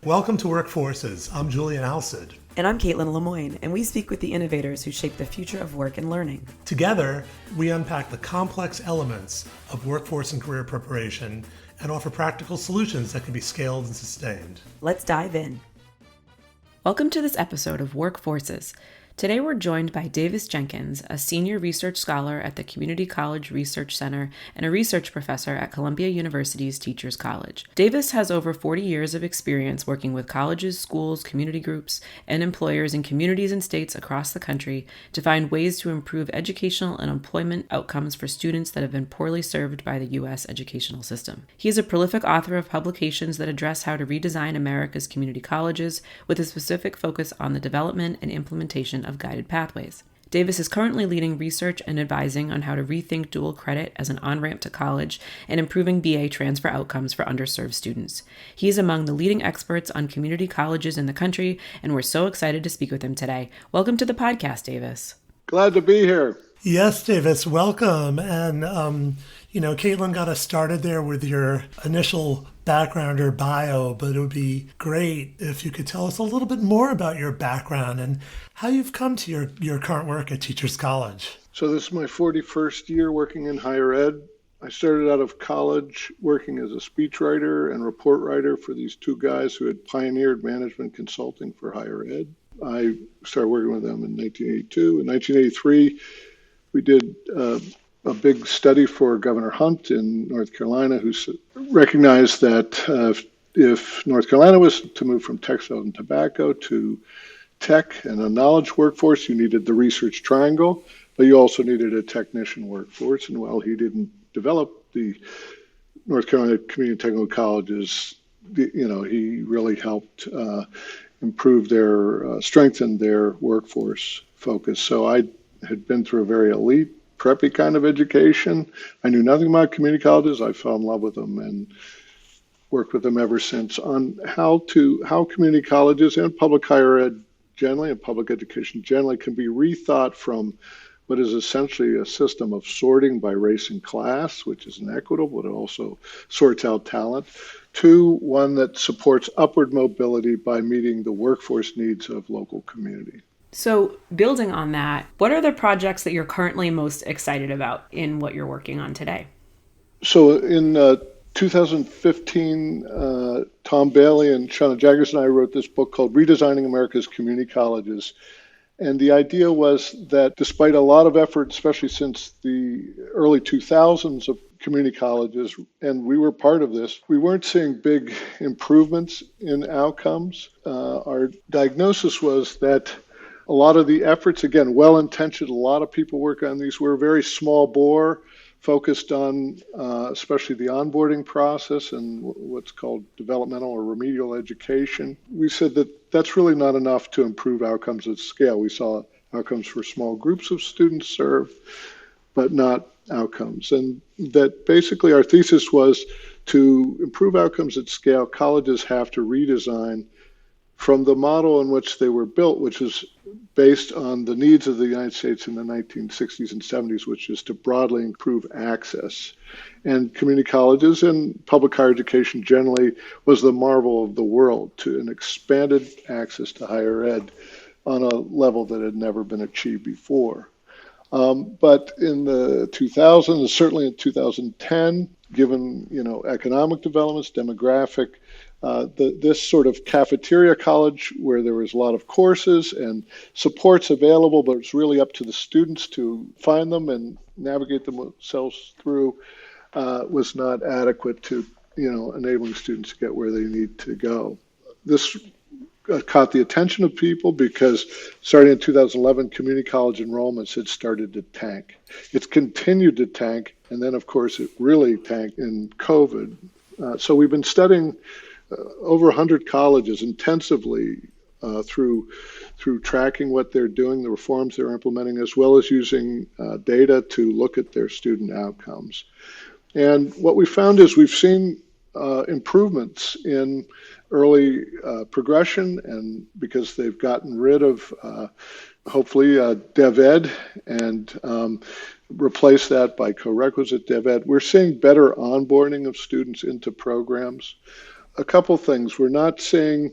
Welcome to Workforces. I'm Julian Alssid. And I'm Kaitlin LeMoine, and we speak with the innovators who shape the future of work and learning. Together, we unpack the complex elements of workforce and career preparation and offer practical solutions that can be scaled and sustained. Let's dive in. Welcome to this episode of Workforces. Today we're joined by Davis Jenkins, a senior research scholar at the Community College Research Center and a research professor at Columbia University's Teachers College. Davis has over 40 years of experience working with colleges, schools, community groups, and employers in communities and states across the country to find ways to improve educational and employment outcomes for students that have been poorly served by the U.S. educational system. He is a prolific author of publications that address how to redesign America's community colleges with a specific focus on the development and implementation of guided pathways. Davis is currently leading research and advising on how to rethink dual credit as an on-ramp to college and improving BA transfer outcomes for underserved students. He is among the leading experts on community colleges in the country, and we're so excited to speak with him today. Welcome to the podcast, Davis. Glad to be here. Yes, Davis, welcome. And, Kaitlin got us started there with your initial background or bio, but it would be great if you could tell us a little bit more about your background and how you've come to your current work at Teachers College. So this is my 41st year working in higher ed. I started out of college working as a speechwriter and report writer for these two guys who had pioneered management consulting for higher ed. I started working with them in 1982. In 1983, we did a big study for Governor Hunt in North Carolina, who recognized that if North Carolina was to move from textile and tobacco to tech and a knowledge workforce, you needed the research triangle, but you also needed a technician workforce. And while he didn't develop the North Carolina Community Technical Colleges, he really helped improve strengthen their workforce focus. So I had been through a very elite, preppy kind of education. I knew nothing about community colleges. I fell in love with them and worked with them ever since on how community colleges and public higher ed generally and public education generally can be rethought from what is essentially a system of sorting by race and class, which is inequitable, but it also sorts out talent, to one that supports upward mobility by meeting the workforce needs of local community. So building on that, what are the projects that you're currently most excited about in what you're working on today? So in 2015, Tom Bailey and Shauna Jaggers and I wrote this book called Redesigning America's Community Colleges. And the idea was that despite a lot of effort, especially since the early 2000s of community colleges, and we were part of this, we weren't seeing big improvements in outcomes. Our diagnosis was that a lot of the efforts, again, well-intentioned, a lot of people work on these, were very small bore, focused on especially the onboarding process and what's called developmental or remedial education. We said that that's really not enough to improve outcomes at scale. We saw outcomes for small groups of students served, but not outcomes. And that basically our thesis was to improve outcomes at scale, colleges have to redesign from the model in which they were built, which is based on the needs of the United States in the 1960s and 70s, which is to broadly improve access. And community colleges and public higher education generally was the marvel of the world, to an expanded access to higher ed on a level that had never been achieved before. But in the 2000s, certainly in 2010, given economic developments, demographic, this sort of cafeteria college where there was a lot of courses and supports available, but it's really up to the students to find them and navigate themselves through, was not adequate to, enabling students to get where they need to go. This caught the attention of people because starting in 2011, community college enrollments had started to tank. It's continued to tank, and then, of course, it really tanked in COVID. So we've been studying over 100 colleges intensively through tracking what they're doing, the reforms they're implementing, as well as using data to look at their student outcomes. And what we found is we've seen improvements in early progression, and because they've gotten rid of hopefully DevEd and replace that by co-requisite DevEd, we're seeing better onboarding of students into programs. a couple things. We're not seeing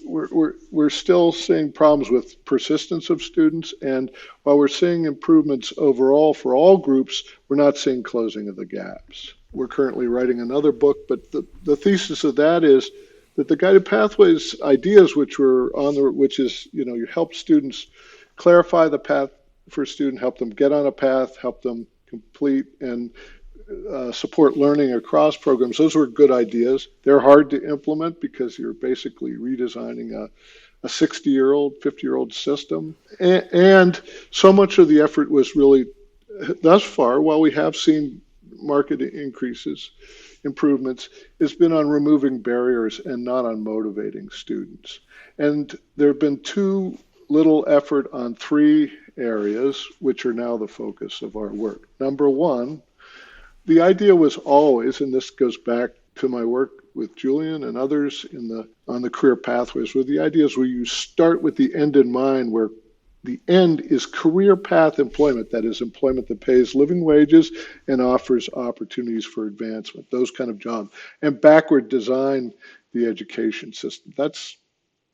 we're still seeing problems with persistence of students, and while we're seeing improvements overall for all groups, we're not seeing closing of the gaps. We're currently writing another book, but the thesis of that is that the guided pathways ideas, which is you help students clarify the path for a student, help them get on a path, help them complete and support learning across programs. Those were good ideas. They're hard to implement because you're basically redesigning a 60-year-old, 50-year-old system. And so much of the effort was really, thus far, while we have seen market increases, improvements, it's been on removing barriers and not on motivating students. And there have been too little effort on three areas, which are now the focus of our work. Number one, the idea was always, and this goes back to my work with Julian and others on the career pathways, where the idea is where you start with the end in mind, where the end is career path employment, that is employment that pays living wages and offers opportunities for advancement, those kind of jobs, and backward design the education system. That's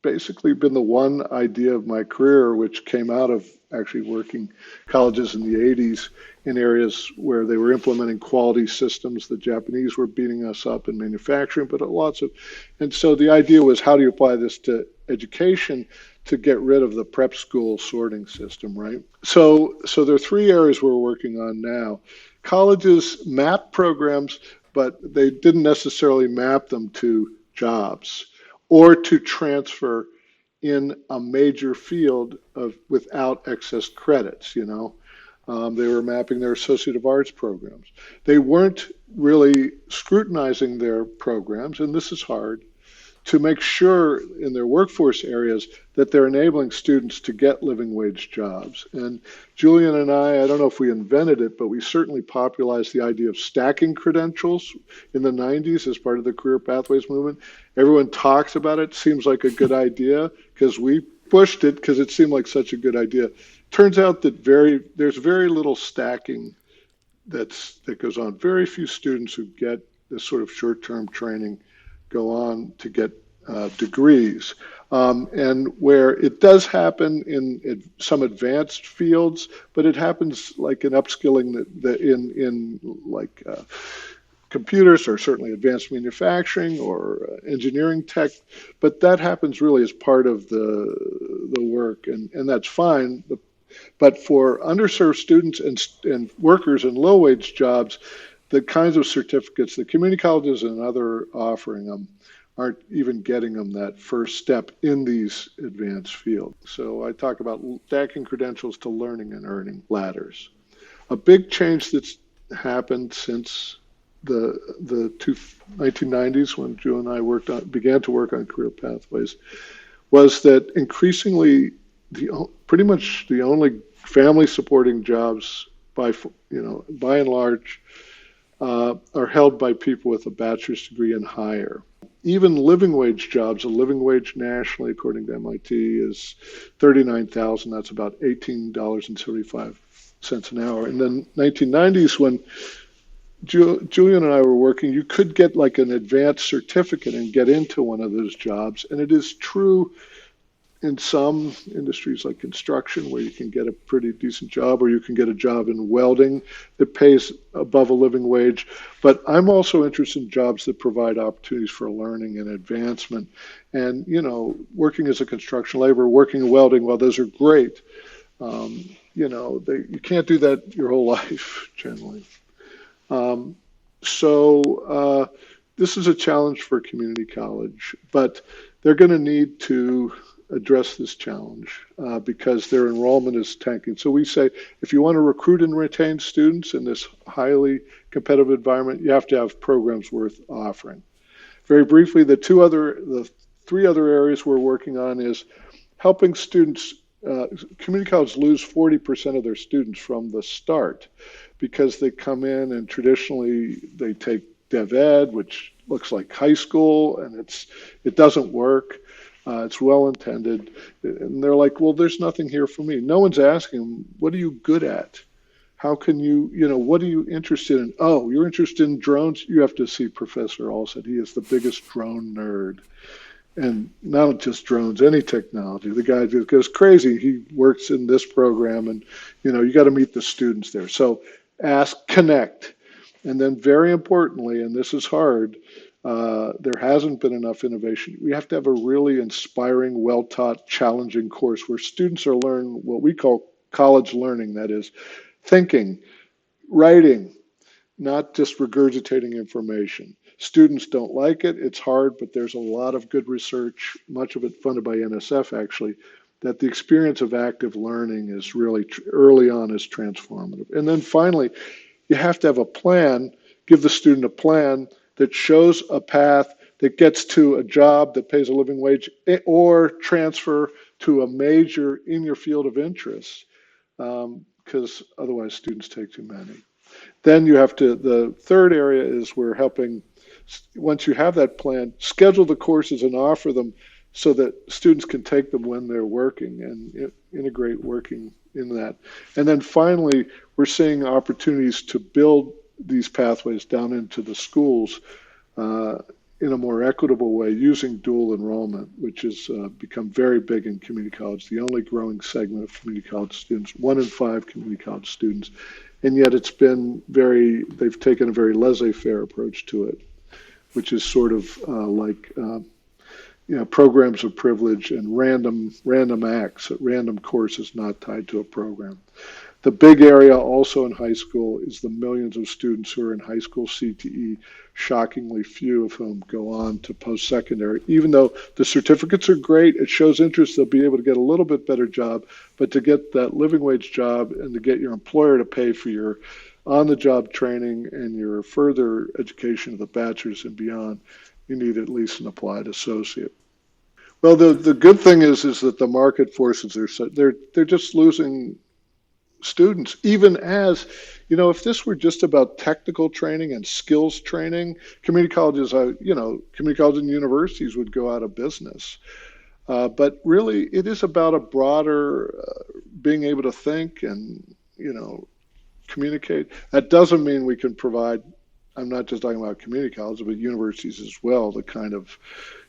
basically been the one idea of my career, which came out of actually working colleges in the 80s in areas where they were implementing quality systems. The Japanese were beating us up in manufacturing, but and so the idea was, how do you apply this to education to get rid of the prep school sorting system, right? So there are three areas we're working on now. Colleges map programs, but they didn't necessarily map them to jobs or to transfer in a major field without excess credits, They were mapping their Associate of Arts programs. They weren't really scrutinizing their programs, and this is hard, to make sure in their workforce areas that they're enabling students to get living wage jobs. And Julian and I don't know if we invented it, but we certainly popularized the idea of stacking credentials in the 90s as part of the career pathways movement. Everyone talks about it, seems like a good idea, because we pushed it because it seemed like such a good idea. Turns out that there's very little stacking that goes on. Very few students who get this sort of short-term training go on to get degrees. And where it does happen in some advanced fields, but it happens like in upskilling in computers, or certainly advanced manufacturing or engineering tech, but that happens really as part of the work, and that's fine. But for underserved students and workers in low-wage jobs, the kinds of certificates that community colleges and other offering them aren't even getting them that first step in these advanced fields. So I talk about stacking credentials to learning and earning ladders. A big change that's happened since the 1990s, when Joe and I began to work on career pathways, was that increasingly pretty much the only family supporting jobs by and large are held by people with a bachelor's degree and higher. Even living wage jobs, a living wage nationally, according to MIT, is $39,000. That's about $18.75 an hour. In the 1990s, when Julian and I were working, you could get like an advanced certificate and get into one of those jobs. And it is true in some industries like construction, where you can get a pretty decent job, or you can get a job in welding that pays above a living wage. But I'm also interested in jobs that provide opportunities for learning and advancement. And, working as a construction laborer, working in welding, well, those are great. You can't do that your whole life, generally. So this is a challenge for community college, but they're going to need to address this challenge because their enrollment is tanking. So we say, if you want to recruit and retain students in this highly competitive environment, you have to have programs worth offering. Very briefly, the three other areas we're working on is helping students. Community colleges lose 40% of their students from the start because they come in and traditionally they take Dev Ed, which looks like high school, and it doesn't work. It's well intended, and they're like, well, there's nothing here for me. No one's asking them, what are you good at? How can you, what are you interested in? Oh, you're interested in drones? You have to see Professor Alssid. He is the biggest drone nerd. And not just drones, any technology. The guy just goes crazy. He works in this program, and you got to meet the students there. So ask, connect, and then very importantly, and this is hard, there hasn't been enough innovation. We have to have a really inspiring, well-taught, challenging course where students are learning what we call college learning. That is, thinking, writing, not just regurgitating information. Students don't like it. It's hard, but there's a lot of good research, much of it funded by NSF actually, that the experience of active learning is really early on is transformative. And then finally, you have to have a plan, give the student a plan that shows a path that gets to a job that pays a living wage or transfer to a major in your field of interest, because otherwise students take too many. Then you have to, the third area is we're helping, once you have that plan, schedule the courses and offer them so that students can take them when they're working and integrate working in that. And then finally, we're seeing opportunities to build these pathways down into the schools in a more equitable way using dual enrollment, which has become very big in community college, the only growing segment of community college students, 1 in 5 community college students. And yet it's been they've taken a very laissez-faire approach to it, which is sort of like programs of privilege and random acts, random courses not tied to a program. The big area also in high school is the millions of students who are in high school CTE, shockingly few of whom go on to post-secondary. Even though the certificates are great, it shows interest, they'll be able to get a little bit better job, but to get that living wage job and to get your employer to pay for your on-the-job training and your further education of the bachelor's and beyond, you need at least an applied associate. Well, the good thing is that the market forces they're just losing students, even as, if this were just about technical training and skills training, community colleges, community colleges and universities would go out of business. But really, it is about a broader being able to think and, communicate. That doesn't mean we can provide, I'm not just talking about community colleges, but universities as well, the kind of,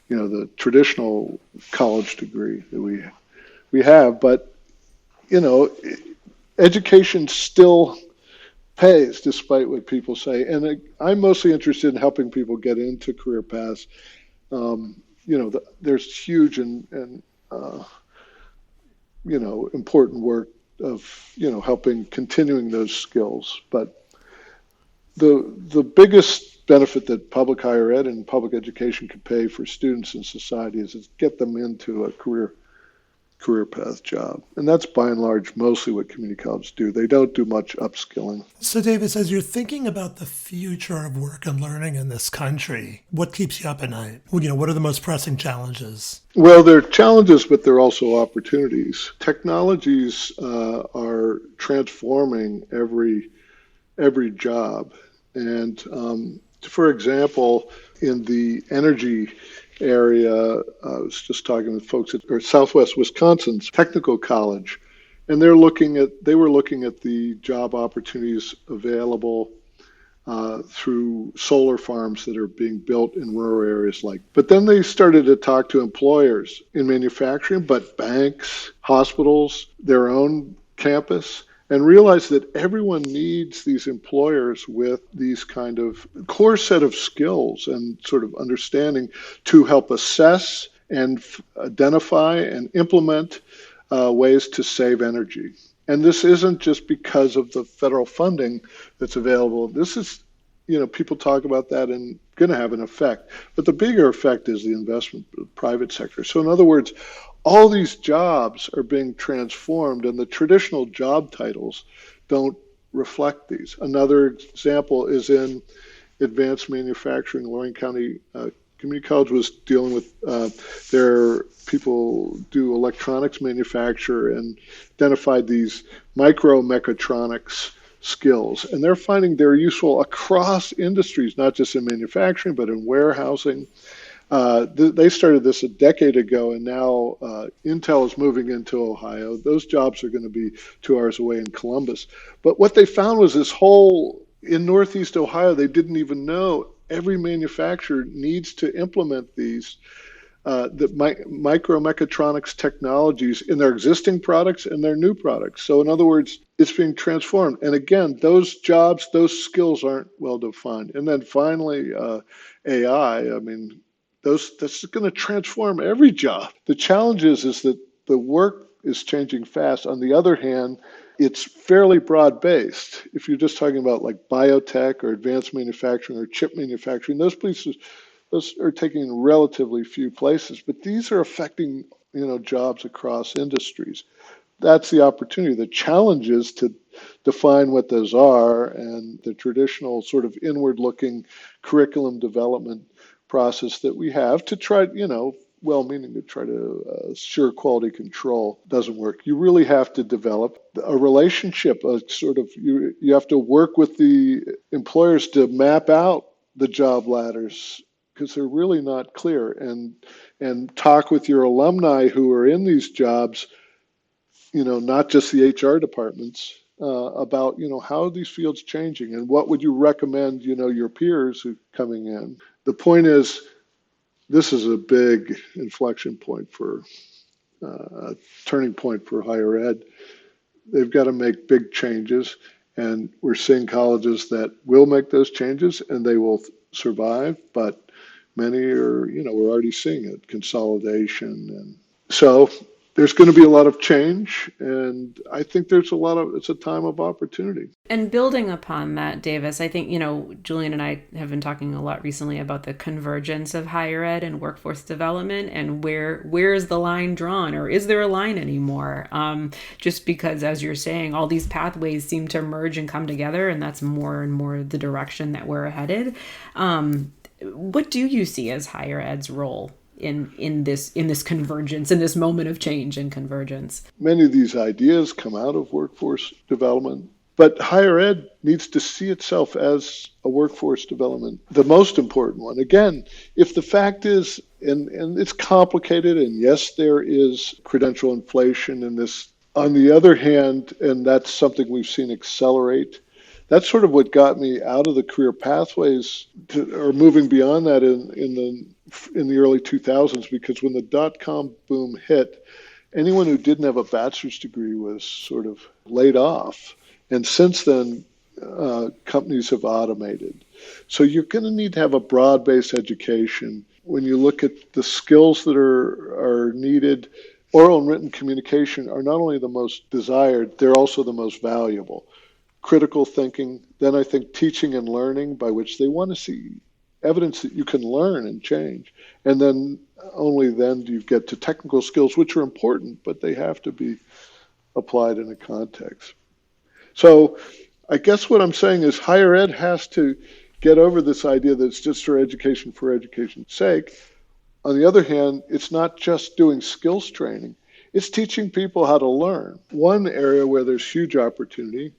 the traditional college degree that we have. But, education still pays, despite what people say. And I'm mostly interested in helping people get into career paths. There's huge and important work of, helping continuing those skills. But the biggest benefit that public higher ed and public education can pay for students in society is get them into a career path job. And that's by and large mostly what community colleges do. They don't do much upskilling. So Davis, as you're thinking about the future of work and learning in this country, what keeps you up at night? What are the most pressing challenges? Well, there are challenges, but there are also opportunities. Technologies are transforming every job. And for example, in the energy area, I was just talking with folks at Southwest Wisconsin's technical college, and they were looking at the job opportunities available through solar farms that are being built in rural areas but then they started to talk to employers in manufacturing, but banks, hospitals, their own campus, and realize that everyone needs these employers with these kind of core set of skills and sort of understanding to help assess and identify and implement ways to save energy. And this isn't just because of the federal funding that's available. This is, people talk about that and going to have an effect. But the bigger effect is the investment of the private sector. So in other words, all these jobs are being transformed, and the traditional job titles don't reflect these. Another example is in advanced manufacturing. Lorraine County Community College was dealing with their people do electronics manufacture and identified these micro mechatronics skills. And they're finding they're useful across industries, not just in manufacturing, but in warehousing. They started this a decade ago, and now Intel is moving into Ohio. Those jobs are going to be 2 hours away in Columbus. But what they found was this whole, in Northeast Ohio, they didn't even know every manufacturer needs to implement these micromechatronics technologies in their existing products and their new products. So in other words, it's being transformed. And again, those jobs, those skills aren't well defined. And then finally, AI, I mean, that's going to transform every job. The challenge is that the work is changing fast. On the other hand, it's fairly broad based. If you're just talking about like biotech or advanced manufacturing or chip manufacturing, those are taking relatively few places, but these are affecting, jobs across industries. That's the opportunity. The challenge is to define what those are, and the traditional sort of inward-looking curriculum development process that we have to try, well-meaning to try to assure quality control doesn't work. You really have to develop a relationship, you have to work with the employers to map out the job ladders because they're really not clear, and talk with your alumni who are in these jobs, not just the HR departments, about, how are these fields changing and what would you recommend, your peers who coming in. The point is, this is a big inflection point a turning point for higher ed. They've got to make big changes, and we're seeing colleges that will make those changes and they will survive, but many are, we're already seeing it, consolidation. And so there's going to be a lot of change, and I think it's a time of opportunity. And building upon that, Davis, I think, Julian and I have been talking a lot recently about the convergence of higher ed and workforce development, and where is the line drawn, or is there a line anymore? Just because, as you're saying, all these pathways seem to merge and come together, and that's more and more the direction that we're headed. What do you see as higher ed's role in this convergence, in this moment of change and convergence? Many of these ideas come out of workforce development, but higher ed needs to see itself as a workforce development, the most important one. Again, if the fact is, and it's complicated, and yes, there is credential inflation in this. On the other hand, and that's something we've seen accelerate, that's sort of what got me out of the career pathways or moving beyond that in the early 2000s, because when the dot-com boom hit, anyone who didn't have a bachelor's degree was sort of laid off. And since then, companies have automated. So you're going to need to have a broad-based education. When you look at the skills that are needed, oral and written communication are not only the most desired, they're also the most valuable. Critical thinking, then I think teaching and learning, by which they want to see evidence that you can learn and change. And then only then do you get to technical skills, which are important, but they have to be applied in a context. So I guess what I'm saying is higher ed has to get over this idea that it's just for education's sake. On the other hand, it's not just doing skills training. It's teaching people how to learn. One area where there's huge opportunity,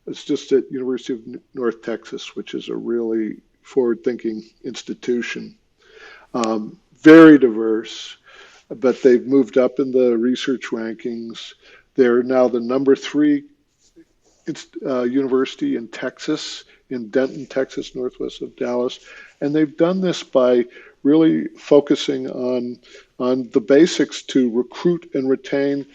it's just at University of North Texas, which is a really forward-thinking institution. Very diverse, but they've moved up in the research rankings. They're now the number 3 university in Texas, in Denton, Texas, northwest of Dallas. And they've done this by really focusing on the basics to recruit and retain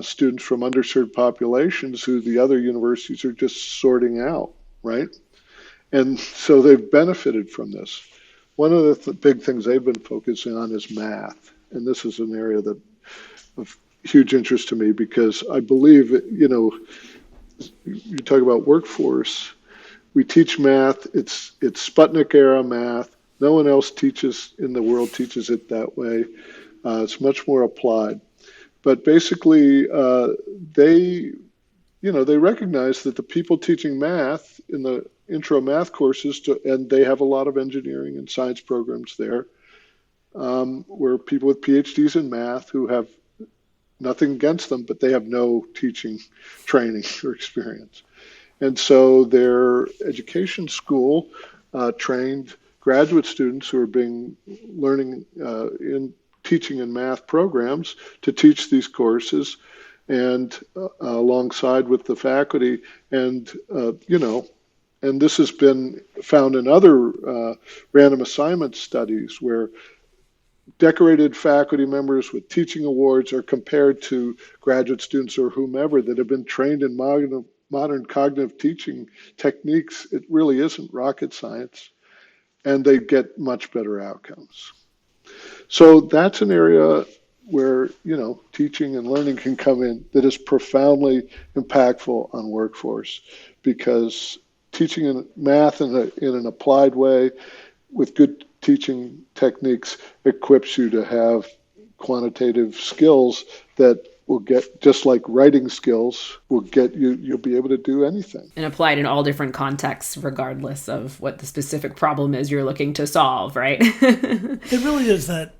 students from underserved populations who the other universities are just sorting out, right? And so they've benefited from this. One of the big things they've been focusing on is math. And this is an area of huge interest to me, because I believe, you talk about workforce, we teach math, it's Sputnik era math. No one else in the world teaches it that way. It's much more applied. But basically, they recognize that the people teaching math in the intro math courses, and they have a lot of engineering and science programs there, where people with PhDs in math who have nothing against them, but they have no teaching training or experience. And so their education school trained graduate students who are learning in teaching and math programs to teach these courses and alongside with the faculty. And, and this has been found in other random assignment studies where decorated faculty members with teaching awards are compared to graduate students or whomever that have been trained in modern cognitive teaching techniques. It really isn't rocket science, and they get much better outcomes. So that's an area where, teaching and learning can come in that is profoundly impactful on workforce, because teaching in math in an applied way with good teaching techniques equips you to have quantitative skills that will get, just like writing skills, you'll be able to do anything. And applied in all different contexts, regardless of what the specific problem is you're looking to solve, right? It really is that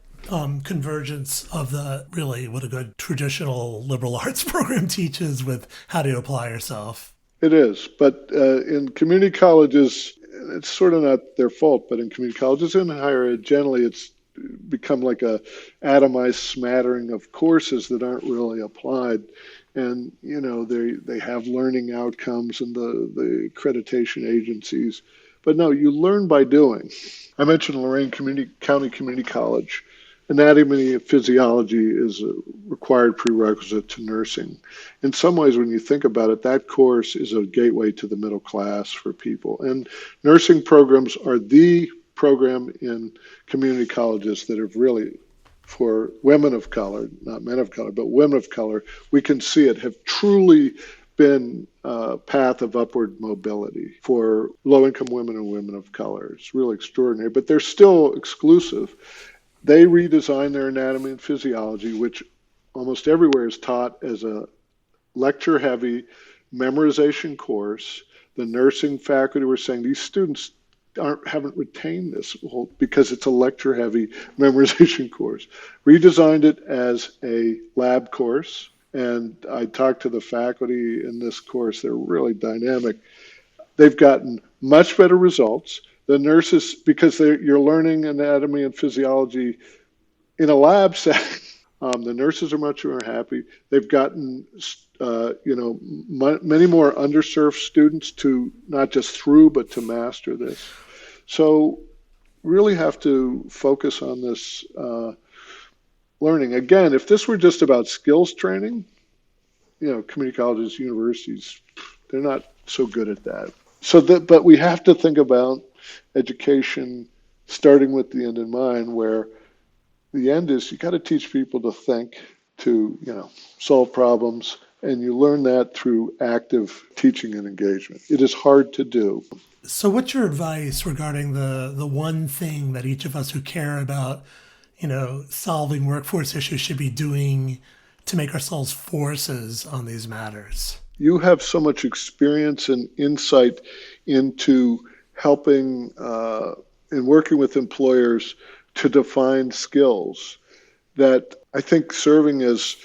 convergence of what a good traditional liberal arts program teaches with how to apply yourself. It is, but in community colleges, it's sort of not their fault, but in community colleges and higher ed, generally it's become like a atomized smattering of courses that aren't really applied. And, they have learning outcomes and the accreditation agencies. But no, you learn by doing. I mentioned Lorain County Community College. Anatomy and physiology is a required prerequisite to nursing. In some ways, when you think about it, that course is a gateway to the middle class for people. And nursing programs are the program in community colleges that have really, for women of color, not men of color, but women of color, we can see it, have truly been a path of upward mobility for low-income women and women of color. It's really extraordinary, but they're still exclusive. They redesigned their anatomy and physiology, which almost everywhere is taught as a lecture-heavy memorization course. The nursing faculty were saying these students haven't retained this because it's a lecture-heavy memorization course. Redesigned it as a lab course, and I talked to the faculty in this course. They're really dynamic. They've gotten much better results. The nurses, because you're learning anatomy and physiology in a lab setting, the nurses are much more happy. They've gotten, many more underserved students to not just through, but to master this. So really have to focus on this learning. Again, if this were just about skills training, community colleges, universities, they're not so good at that. But we have to think about education starting with the end in mind, where the end is you got to teach people to think, to solve problems, and you learn that through active teaching and engagement. It is hard to do. So what's your advice regarding the one thing that each of us who care about solving workforce issues should be doing to make ourselves forces on these matters? You have so much experience and insight into helping and working with employers to define skills that I think serving as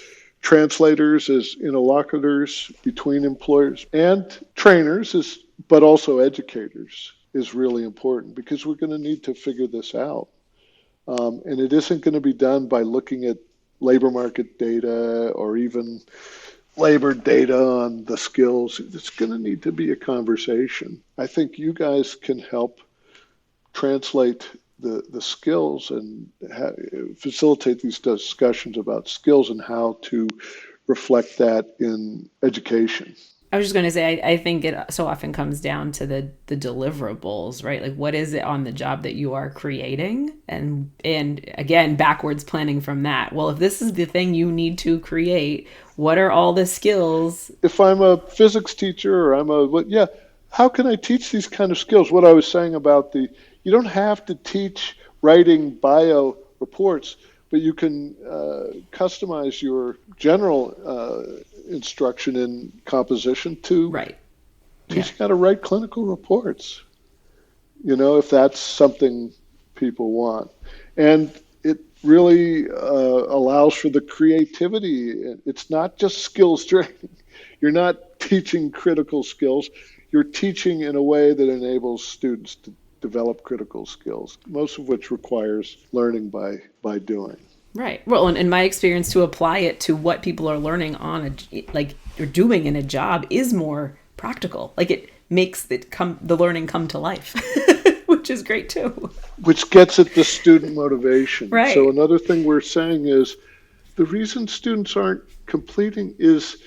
translators, as interlocutors between employers and trainers, but also educators, is really important, because we're going to need to figure this out. And it isn't going to be done by looking at labor market data or even labor data on the skills. It's going to need to be a conversation. I think you guys can help translate the skills and facilitate these discussions about skills and how to reflect that in education. I was just going to say, I think it so often comes down to the deliverables, right? Like, what is it on the job that you are creating? And again, backwards planning from that. Well, if this is the thing you need to create, what are all the skills? If I'm a physics teacher or how can I teach these kind of skills? What I was saying about you don't have to teach writing bio reports, but you can customize your general instruction in composition to teaching how to write clinical reports, if that's something people want. And it really allows for the creativity. It's not just skills training. You're not teaching critical skills. You're teaching in a way that enables students develop critical skills, most of which requires learning by doing. Right. Well, and in my experience, to apply it to what people are learning on or doing in a job is more practical. Like it makes the learning come to life, which is great too. Which gets at the student motivation. Right. So another thing we're saying is the reason students aren't completing is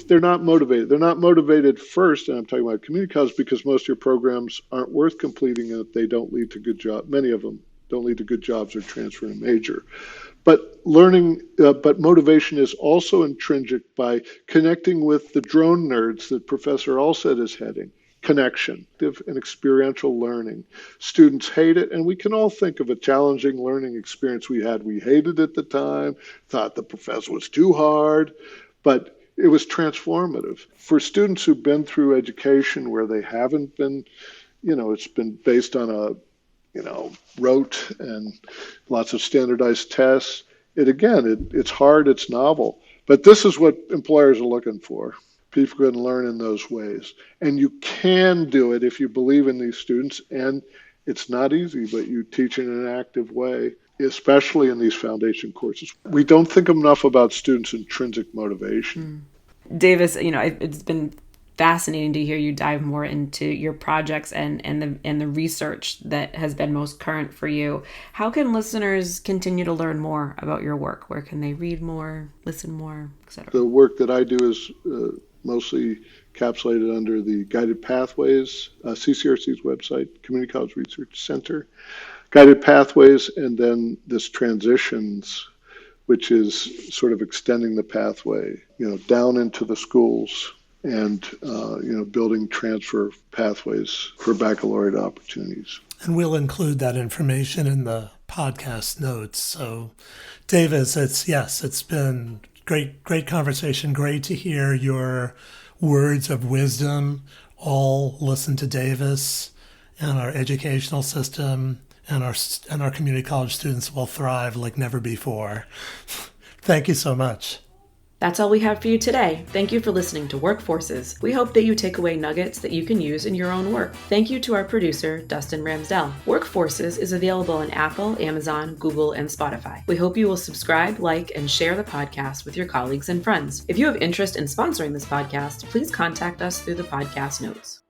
they're not motivated. They're not motivated first, and I'm talking about community college, because most of your programs aren't worth completing if they don't lead to good jobs. Many of them don't lead to good jobs or transfer in a major. But motivation is also intrinsic by connecting with the drone nerds that Professor Alssid is heading. Connection and experiential learning. Students hate it, and we can all think of a challenging learning experience we had. We hated it at the time, thought the professor was too hard, but it was transformative. For students who've been through education where they haven't been, it's been based on a rote and lots of standardized tests. It's hard, it's novel. But this is what employers are looking for. People can learn in those ways. And you can do it if you believe in these students. And it's not easy, but you teach in an active way, especially in these foundation courses. We don't think enough about students' intrinsic motivation. Davis, it's been fascinating to hear you dive more into your projects and the research that has been most current for you. How can listeners continue to learn more about your work? Where can they read more, listen more, etc.? The work that I do is mostly encapsulated under the Guided Pathways, CCRC's website, Community College Research Center, Guided Pathways, and then this Transitions, which is sort of extending the pathway, down into the schools and, building transfer pathways for baccalaureate opportunities. And we'll include that information in the podcast notes. So, Davis, it's been great conversation. Great to hear your words of wisdom. All listen to Davis, and our educational system and our community college students will thrive like never before. Thank you so much. That's all we have for you today. Thank you for listening to Workforces. We hope that you take away nuggets that you can use in your own work. Thank you to our producer, Dustin Ramsdell. Workforces is available on Apple, Amazon, Google, and Spotify. We hope you will subscribe, like, and share the podcast with your colleagues and friends. If you have interest in sponsoring this podcast, please contact us through the podcast notes.